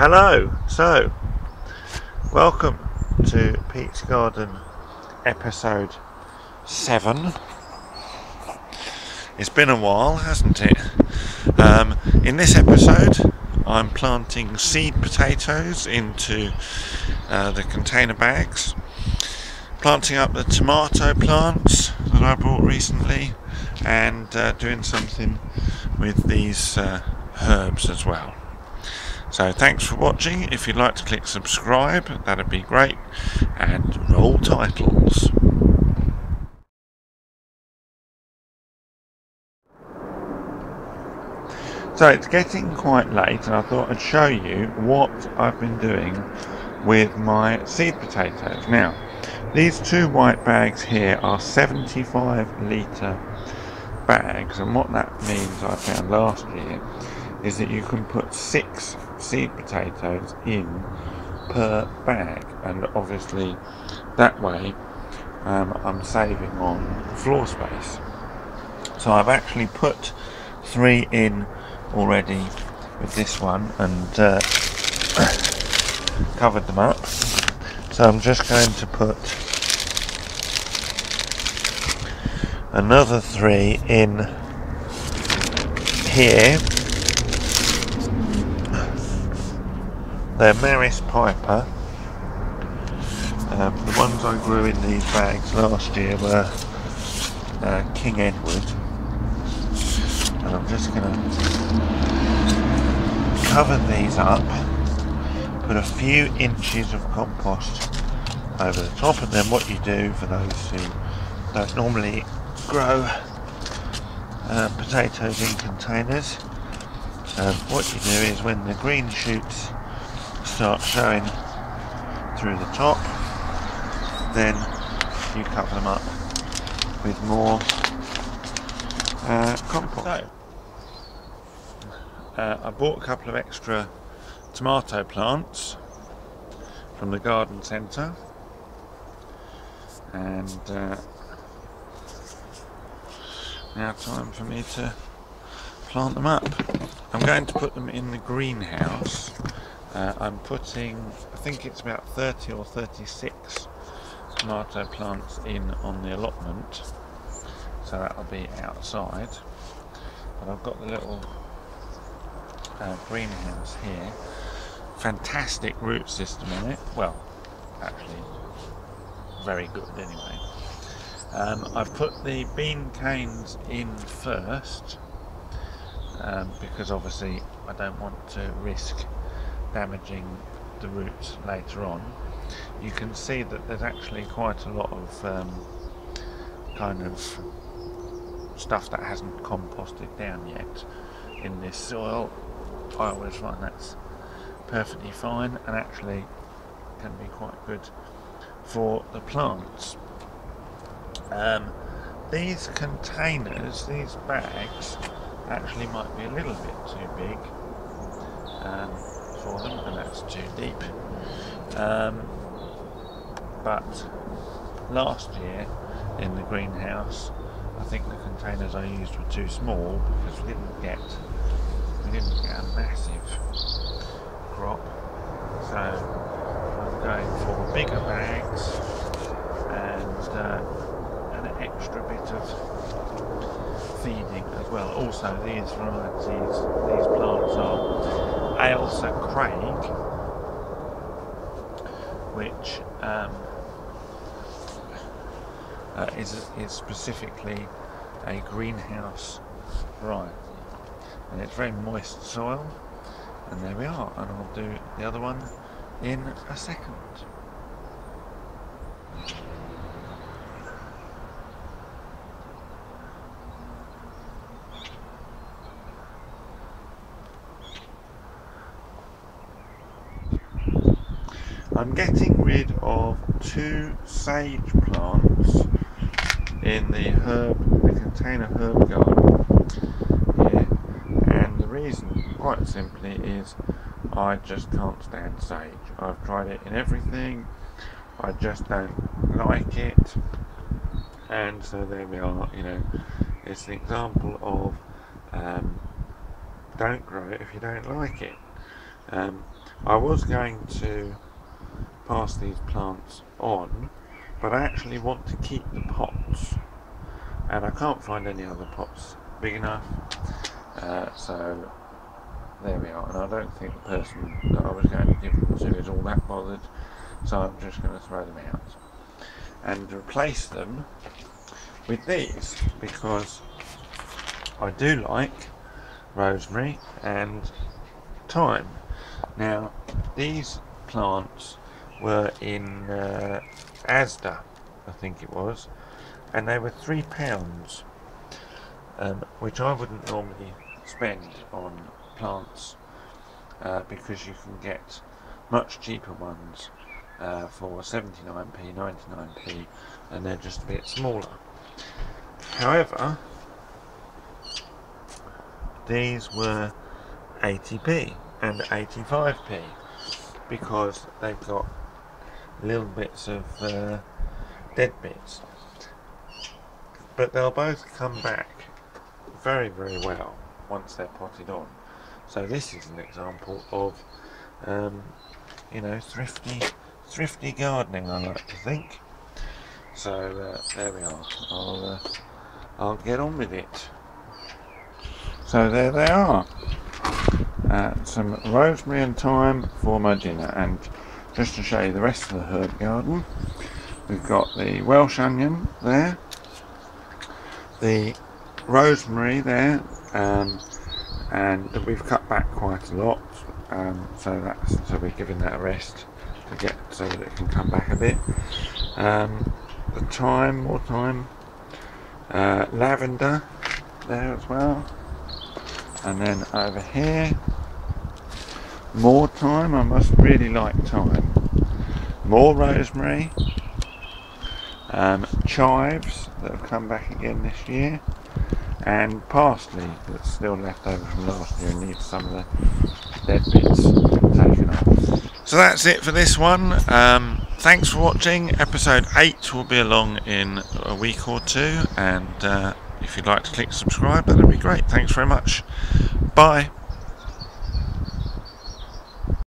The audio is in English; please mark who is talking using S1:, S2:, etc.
S1: Hello, so welcome to Pete's Garden episode 7. It's been a while, hasn't it? In this episode I'm planting seed potatoes into the container bags, planting up the tomato plants that I bought recently, and doing something with these herbs as well. So thanks for watching. If you'd like to click subscribe, that'd be great. And roll titles. So it's getting quite late, and I thought I'd show you what I've been doing with my seed potatoes. Now, these two white bags here are 75-litre bags, and what that means, I found last year, is that you can put 6 seed potatoes in per bag, and obviously that way I'm saving on floor space. So I've actually put 3 in already with this one and covered them up. So I'm just going to put another 3 in here. They're Maris Piper. The ones I grew in these bags last year were King Edward. And I'm just going to cover these up, put a few inches of compost over the top, and then what you do, for those who don't normally grow potatoes in containers, what you do is when the green shoots start showing through the top, then you cover them up with more compost. So, I bought a couple of extra tomato plants from the garden centre, and now time for me to plant them up. I'm going to put them in the greenhouse. I'm putting, I think it's about 30 or 36 tomato plants in on the allotment, so that'll be outside. But I've got the little greenhouse here. Fantastic root system in it. Well, actually, very good anyway. I've put the bean canes in first because obviously I don't want to risk damaging the roots later on. You can see that there's actually quite a lot of kind of stuff that hasn't composted down yet in this soil. I always find that's perfectly fine and actually can be quite good for the plants. These containers, these bags, actually might be a little bit too big for them, and that's too deep. But last year in the greenhouse, I think the containers I used were too small because we didn't get a massive crop. So I'm going for bigger bags and an extra bit of feeding as well. Also, these varieties, these plants are Ailsa Craig, which is specifically a greenhouse variety, and it's very moist soil. And there we are, and I'll do the other one in a second. I'm getting rid of 2 sage plants in the container herb garden here, and the reason, quite simply, is I just can't stand sage. I've tried it in everything, I just don't like it, and so there we are. You know, it's an example of don't grow it if you don't like it. I was going to pass these plants on, but I actually want to keep the pots, and I can't find any other pots big enough, so there we are. And I don't think the person that I was going to give them to is all that bothered, so I'm just going to throw them out and replace them with these, because I do like rosemary and thyme. Now, these plants were in Asda, I think it was, and they were £3, which I wouldn't normally spend on plants, because you can get much cheaper ones for 79p, 99p, and they're just a bit smaller. However, these were 80p and 85p, because they've got little bits of dead bits, but they'll both come back very, very well once they're potted on. So this is an example of thrifty gardening, I like to think. So there we are. I'll get on with it. So there they are. Some rosemary and thyme for my dinner. And just to show you the rest of the herb garden, we've got the Welsh onion there, the rosemary there, and we've cut back quite a lot, so we're giving that a rest to get so that it can come back a bit. The thyme, more thyme, lavender there as well, and then over here more thyme. I must really like thyme. More rosemary, chives that have come back again this year, and parsley that's still left over from last year and needs some of the dead bits taken off. So that's it for this one. Thanks for watching. Episode 8 will be along in a week or two, and if you'd like to click subscribe, that'd be great. Thanks very much. Bye.